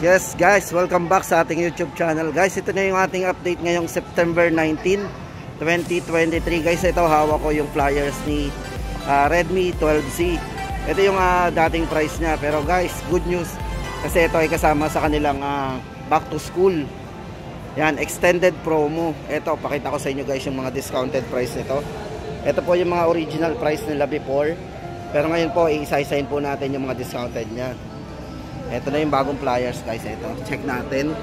Yes guys, welcome back sa ating YouTube channel. Guys, ito na yung ating update ngayong September 19, 2023. Guys, ito hawak ko yung flyers ni Redmi 12C. Ito yung dating price niya. Pero guys, good news kasi ito ay kasama sa kanilang back to school. Yan, extended promo. Ito, pakita ko sa inyo guys yung mga discounted price nito. Ito po yung mga original price nila before. Pero ngayon po, isa-isahin po natin yung mga discounted niya. Ito na yung bagong flyers guys. Ito, check natin.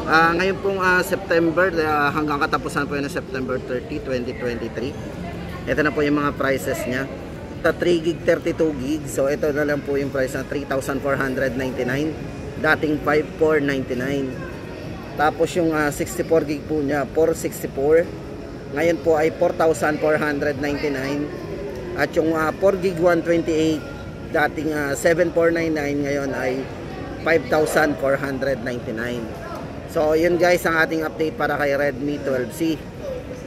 Ngayon pong September, hanggang katapusan po yun na September 30, 2023. Ito na po yung mga prices niya. Ito 3 gig, 32 gig. So ito na lang po yung price na 3,499. Dating 5,499. Tapos yung 64 gig po niya, 464. Ngayon po ay 4,499. At yung 4 gig 128, dating 7,499, ngayon ay 5,499. So yun guys ang ating update para kay Redmi 12C.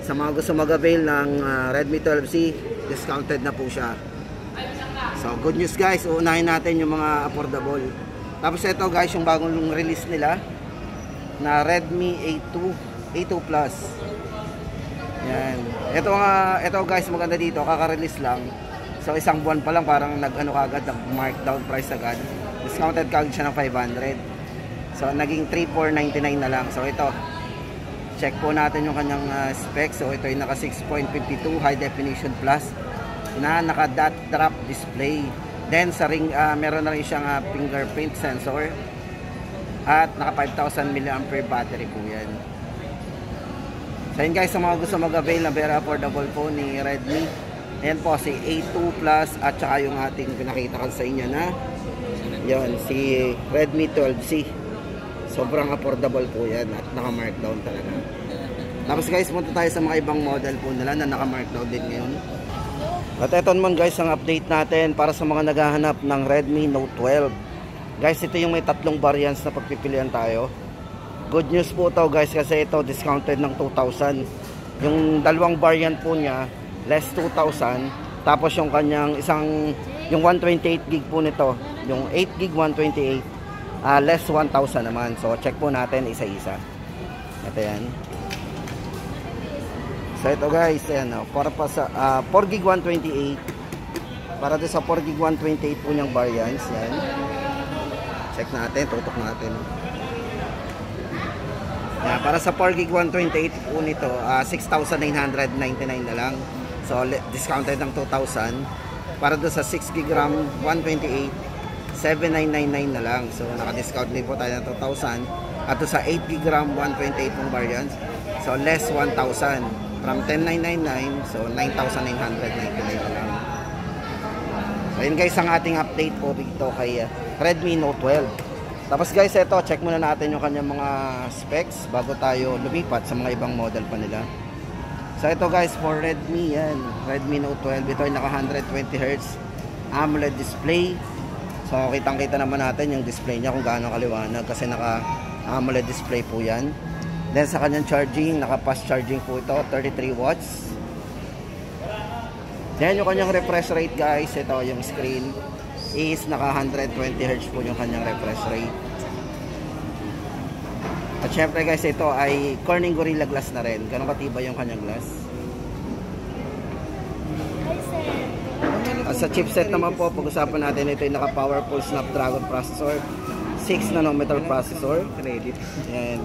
Sa mga gusto mag-avail ng Redmi 12C, discounted na po siya. So good news guys, uunahin natin yung mga affordable. Tapos ito guys, yung bagong release nila na Redmi A2 Plus. Yan. Ito guys, maganda dito, kaka-release lang. So isang buwan pa lang parang nag-ano kagad, nag-markdown price agad. Discounted kagad siya ng 500. So naging 3,499 na lang. So ito, check po natin yung kanyang specs. So ito yung naka 6.52 high definition plus na naka dot drop display. Then sa ring, meron na rin siyang fingerprint sensor. At naka 5,000 mAh battery po yan. So yun guys, sa mga gusto mag-avail na very affordable po ni Redmi, ayan po si A2 Plus at saka yung ating pinakita ko sa inyo na yun, si Redmi 12C. Sobrang affordable po yan at naka-markdown talaga. Tapos guys, punta tayo sa mga ibang model po nila na naka-markdown din ngayon. At ito naman guys ang update natin para sa mga naghahanap ng Redmi Note 12. Guys, ito yung may tatlong variants na pagpipilian tayo. Good news po ito guys kasi ito discounted ng 2,000. Yung dalawang variant po niya less 2,000. Tapos yung kanyang yung 128 gig po nito, yung 8 gig 128, less 1,000 naman. So check po natin isa-isa. Ito yan. So ito guys, ayan, para pa sa 4 gig 128. Para doon sa 4 gig 128 po niyang variants. Yan. Check natin, tutok natin. Yan, para sa 4 gig 128 po nito, 6,999 na lang. So discounted ng 2,000. Para doon sa 6 gig RAM 128, 7,999 na lang. So naka-discount din po tayo ng 2,000. At doon sa 8 gig RAM 128 pong variants, so less 1,000 from 10,999, so 9,999 na lang. So yun guys ang ating update po dito kay Redmi Note 12. Tapos guys, ito check muna natin yung kanyang mga specs bago tayo lumipat sa mga ibang model pa nila. So ito guys, for Redmi yan, Redmi Note 12, ito ay naka 120Hz AMOLED display. So kitang-kita naman natin yung display niya kung gaano kaliwanag kasi naka AMOLED display po yan. Then sa kanyang charging, naka fast charging po ito, 33 watts. Then yung kanyang refresh rate guys, ito yung screen is naka 120Hz po yung kanyang refresh rate. At syempre guys, ito ay Corning Gorilla Glass na rin. Ganun katibay yung kanyang glass. At sa chipset naman po, pag-usapan natin, ito yung naka-powerful Snapdragon processor, 6 nanometer processor. Yan.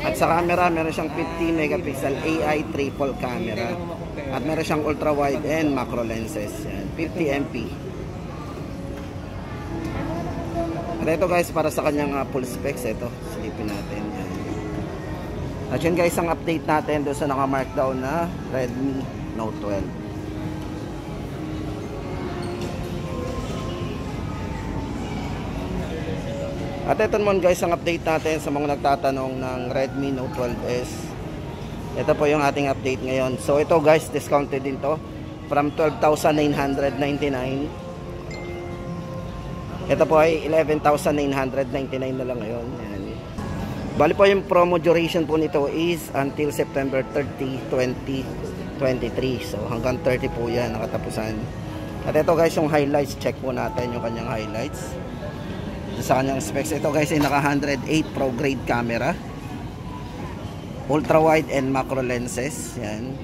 At sa camera, meron siyang 15 megapixel AI triple camera. At meron siyang ultra wide and macro lenses. Yan. 50 MP. At ito guys, para sa kanyang full specs, ito, silipin natin. Yan. At yun guys, ang update natin doon sa naka-markdown na Redmi Note 12. At ito naman guys, ang update natin sa mga nagtatanong ng Redmi Note 12S. Ito po yung ating update ngayon. So ito guys, discounted din to from 12,999. Ito po ay 11,999 na lang ngayon. Yan. Bali po yung promo duration po nito is until September 30, 2023. So hanggang 30 po yan nakatapusan. At ito guys yung highlights, check po natin yung kanyang highlights. sa kanyang specs. Ito guys ay naka 108 Pro grade camera, ultra wide and macro lenses. Yan.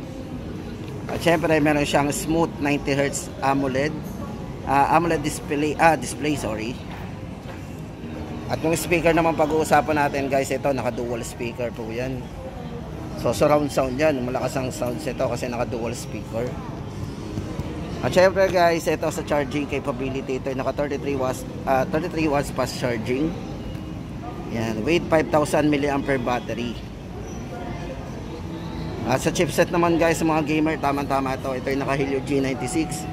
At syempre meron siyang smooth 90Hz AMOLED display, sorry. At yung speaker naman pag-uusapan natin guys, ito naka dual speaker po yan. So surround sound yan, malakas ang sounds ito kasi naka dual speaker. At syempre guys, ito sa charging capability, ito ay naka 33 watts fast charging. Yan, weight 5,000 mAh battery. At sa chipset naman guys, sa mga gamer, tama-tama ito. Ito ay naka Helio G96.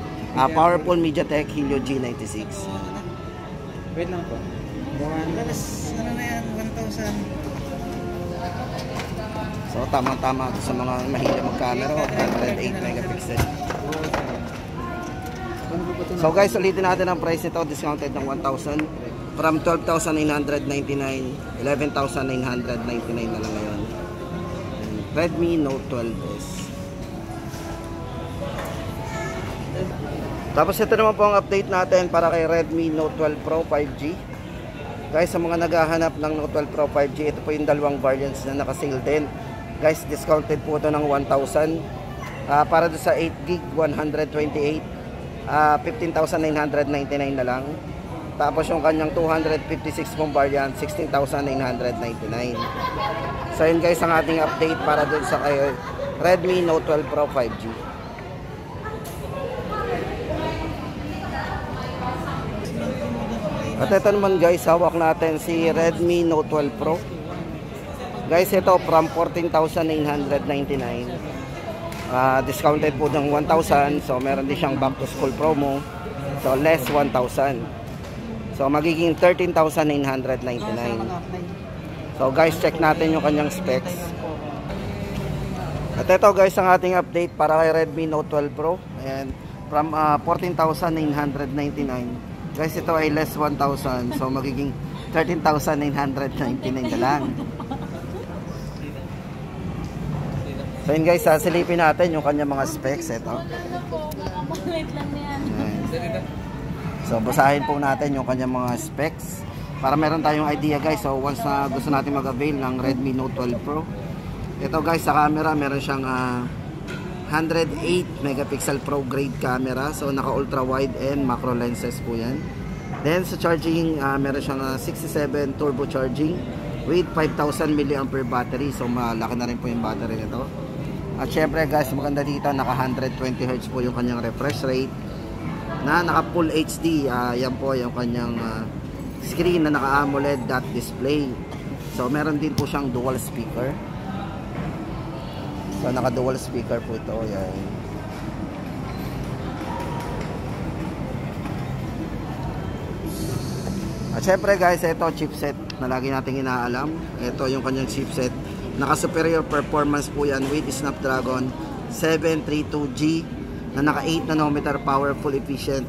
Powerful MediaTek Helio G96. Wait lang po. Ano na yan, 1,000. So tama-tama sa mga mahilig mag-camera, 108 megapixel. So guys, ulitin natin ang price nito, discounted ng 1,000 from 12,999, 11,999 na lang ngayon. Redmi Note 12S. Tapos ito naman po ang update natin para kay Redmi Note 12 Pro 5G. Guys, sa mga naghahanap ng Note 12 Pro 5G, ito po yung dalawang variants na naka-sale din. Guys, discounted po ito ng 1,000 para doon sa 8GB 128, 15,999 na lang. Tapos yung kanyang 256 mong variant, 16,999. So yun guys ang ating update para dun sa kay Redmi Note 12 Pro 5G. At ito naman guys, hawak natin si Redmi Note 12 Pro. Guys, ito from 14,999. Discounted po ng 1,000. So meron din siyang back to school promo, so less 1,000, so magiging 13,999. So guys, check natin yung kanyang specs. At ito guys ang ating update para kay Redmi Note 12 Pro. And from 14,999 guys, ito ay less 1,000, so magiging 13,999 na lang. So yun guys, silipin natin yung kanya mga specs. Ito. So basahin po natin yung kanya mga specs para meron tayong idea guys. So once na gusto natin mag-avail ng Redmi Note 12 Pro, ito guys sa camera meron siyang 108 megapixel Pro grade camera. So naka ultra wide and macro lenses po yan. Then sa charging, meron siyang 67 turbo charging with 5,000 mAh battery. So malaki na rin po yung battery nito. At syempre guys, maganda dito, naka 120Hz po yung kanyang refresh rate na naka full HD. Yan po yung kanyang screen na naka AMOLED dot display. So meron din po siyang dual speaker. So naka dual speaker po ito. Yan. At syempre guys, ito chipset na lagi nating inaalam. Ito yung kanyang chipset. Naka superior performance po yan with Snapdragon 732G na naka 8 nanometer powerful efficient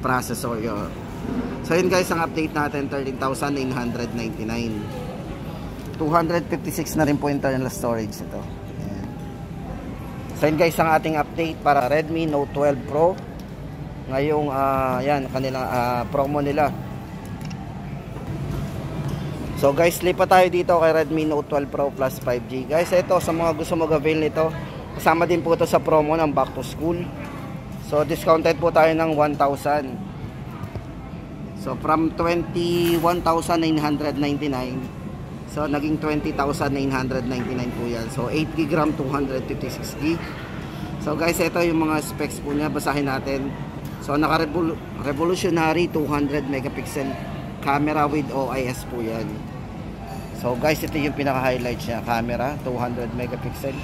processor yun. So yun guys ang update natin, 13,999. 256 na rin po internal storage ito. Ayan. So yun guys ang ating update para Redmi Note 12 Pro. Ngayong yan kanilang promo nila. So guys, lipat tayo dito kay Redmi Note 12 Pro Plus 5G. Guys, ito sa mga gusto mag-avail nito, kasama din po ito sa promo ng back to school. So discounted po tayo ng 1,000. So from 21,999, so naging 20,999 po yan. So 8GB RAM, 256GB. So guys, ito yung mga specs po niya, basahin natin. So naka revolutionary 200 megapixel camera with OIS po yan. So guys, ito yung pinaka-highlight niya, camera 200 megapixel.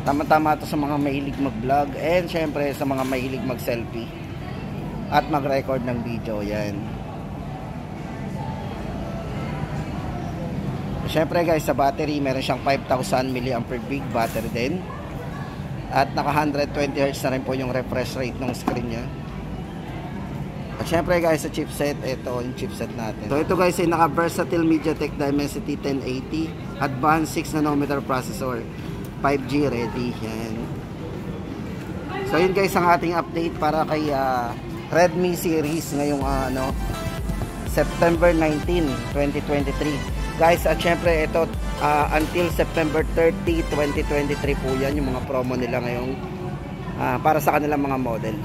Tama-tama ito sa mga mahilig mag-vlog and syempre sa mga mahilig mag-selfie at mag-record ng video. Yan. Syempre guys, sa battery meron siyang 5,000 mAh big battery din. At naka 120Hz na rin po yung refresh rate ng screen niya. At syempre guys, sa chipset, ito yung chipset natin. So ito guys ay naka versatile MediaTek Dimensity 1080 Advanced 6 nanometer processor, 5G ready. Yan. So yun guys ang ating update para kay Redmi series ngayong September 19, 2023. Guys, at syempre ito until September 30, 2023 po yan yung mga promo nila ngayong para sa kanilang mga model.